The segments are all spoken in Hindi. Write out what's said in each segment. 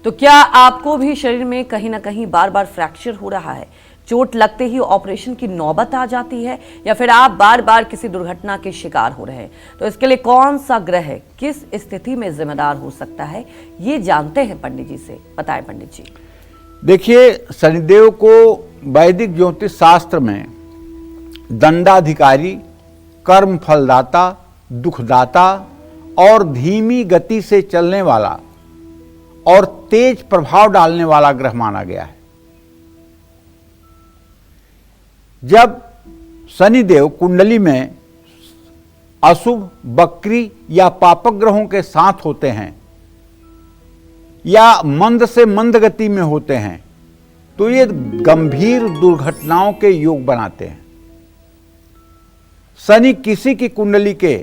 तो क्या आपको भी शरीर में कहीं ना कहीं बार बार फ्रैक्चर हो रहा है? चोट लगते ही ऑपरेशन की नौबत आ जाती है, या फिर आप बार बार किसी दुर्घटना के शिकार हो रहे हैं? तो इसके लिए कौन सा ग्रह किस स्थिति में जिम्मेदार हो सकता है, ये जानते हैं पंडित जी से। बताएं पंडित जी। देखिए, शनिदेव को वैदिक ज्योतिष शास्त्र में दंडाधिकारी, कर्म फलदाता, दुखदाता और धीमी गति से चलने वाला और तेज प्रभाव डालने वाला ग्रह माना गया है। जब शनिदेव कुंडली में अशुभ, वक्री या पापक ग्रहों के साथ होते हैं या मंद से मंद गति में होते हैं तो ये गंभीर दुर्घटनाओं के योग बनाते हैं। शनि किसी की कुंडली के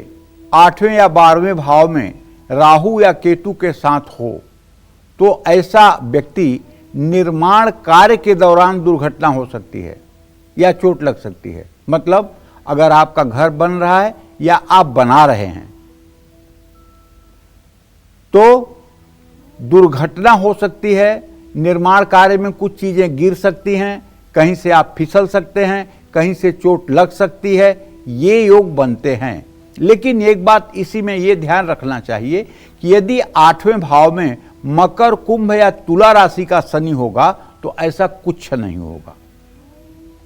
8वें या 12वें भाव में राहु या केतु के साथ हो तो ऐसा व्यक्ति निर्माण कार्य के दौरान दुर्घटना हो सकती है या चोट लग सकती है। मतलब अगर आपका घर बन रहा है या आप बना रहे हैं तो दुर्घटना हो सकती है। निर्माण कार्य में कुछ चीजें गिर सकती हैं, कहीं से आप फिसल सकते हैं, कहीं से चोट लग सकती है, ये योग बनते हैं। लेकिन एक बात इसी में ये ध्यान रखना चाहिए कि यदि 8वें भाव में मकर, कुंभ या तुला राशि का शनि होगा तो ऐसा कुछ नहीं होगा।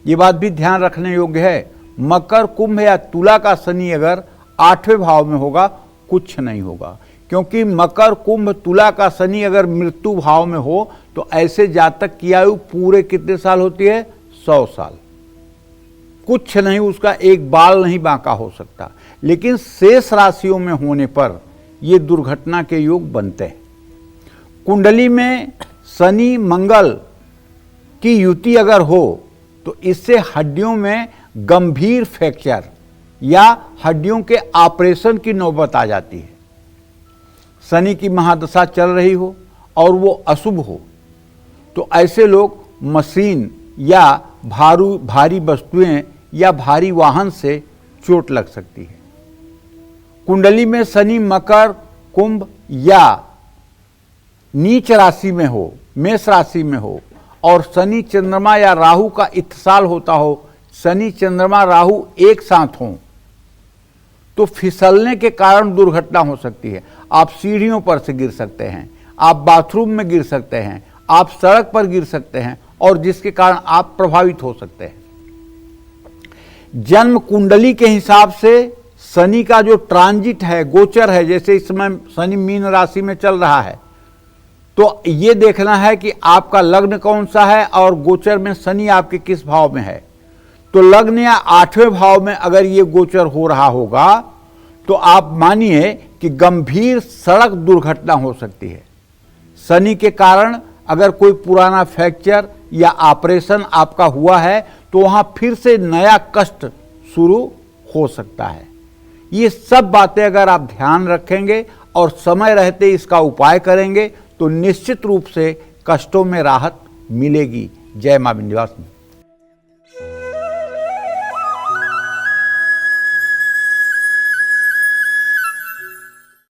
ये बात भी ध्यान रखने योग्य है। मकर, कुंभ या तुला का शनि अगर 8वें भाव में होगा कुछ नहीं होगा, क्योंकि मकर, कुंभ, तुला का शनि अगर मृत्यु भाव में हो तो ऐसे जातक की आयु पूरे कितने साल होती है? 100 साल। कुछ नहीं, उसका एक बाल नहीं बांका हो सकता। लेकिन शेष राशियों में होने पर ये दुर्घटना के योग बनते हैं। कुंडली में शनि मंगल की युति अगर हो तो इससे हड्डियों में गंभीर फ्रैक्चर या हड्डियों के ऑपरेशन की नौबत आ जाती है। शनि की महादशा चल रही हो और वो अशुभ हो तो ऐसे लोग मशीन या भारी वस्तुएं या भारी वाहन से चोट लग सकती है। कुंडली में शनि मकर, कुंभ या नीच राशि में हो, मेष राशि में हो और शनि चंद्रमा या राहु का इत्तिसाल होता हो, शनि चंद्रमा राहु एक साथ हों तो फिसलने के कारण दुर्घटना हो सकती है। आप सीढ़ियों पर से गिर सकते हैं, आप बाथरूम में गिर सकते हैं, आप सड़क पर गिर सकते हैं और जिसके कारण आप प्रभावित हो सकते हैं। जन्म कुंडली के हिसाब से शनि का जो ट्रांजिट है, गोचर है, जैसे इस समय शनि मीन राशि में चल रहा है तो ये देखना है कि आपका लग्न कौन सा है और गोचर में शनि आपके किस भाव में है। तो लग्न या 8वें भाव में अगर ये गोचर हो रहा होगा तो आप मानिए कि गंभीर सड़क दुर्घटना हो सकती है। शनि के कारण अगर कोई पुराना फ्रैक्चर या ऑपरेशन आपका हुआ है तो वहां फिर से नया कष्ट शुरू हो सकता है। ये सब बातें अगर आप ध्यान रखेंगे और समय रहते इसका उपाय करेंगे तो निश्चित रूप से कष्टों में राहत मिलेगी। जय मां विंध्यवासिनी।